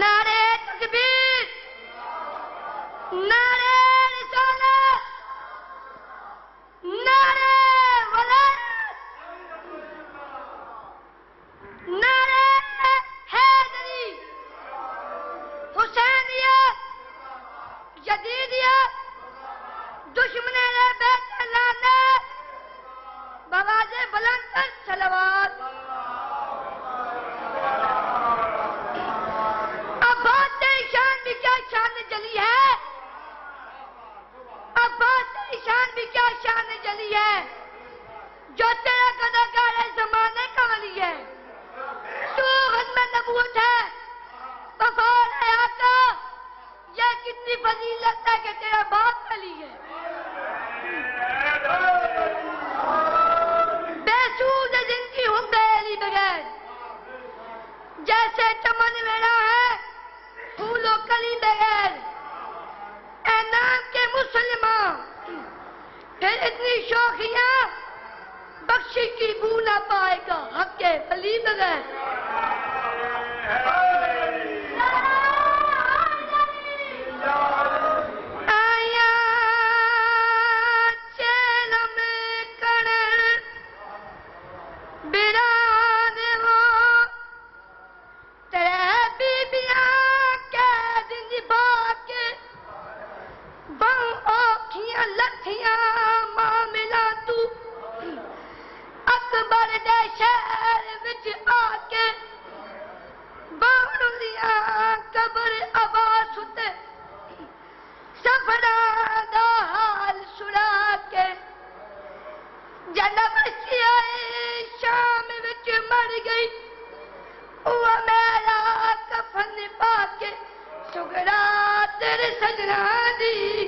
نعرے تکبیر، نعرے رسالت، نعرے ولایت، نعرے حیدری، حسینیت، جدیدیت، دشمن بیت لعنت، بآواز بلند کر صلوات۔ اب بات تیری شان بھی کیا شان جلی ہے، اب بات تیری شان بھی کیا شان جلی ہے، جو تیرا قداکار ہے زمانے کا ولی ہے، تو ختم نبوت ہے، وفا اور حیا کا یہ کتنی فضیلت ہے کہ تیرا باپ ولی ہے۔ بے سود زندگی ہوں علی بغیر، جیسے چمن ویرا ہے پھول و کلی بغیر، اے نام کے مسلمان پھر اتنی شوخیاں بخشی کی بو نہ پائے گا حق کے ولی بغیر۔ اکبر دے شہر وچ آکے باہرلیاں قبر آواز اتے سفراں دا حال سنا کے، جنم آئے شام وچ مر گئی وہ میرا کفن پا کے، سگڑا تیرے سجنا دی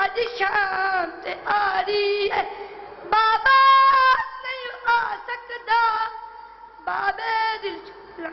اج شام تے آ رہی ہے، بابا نہیں آ سکدا بابے دل چلا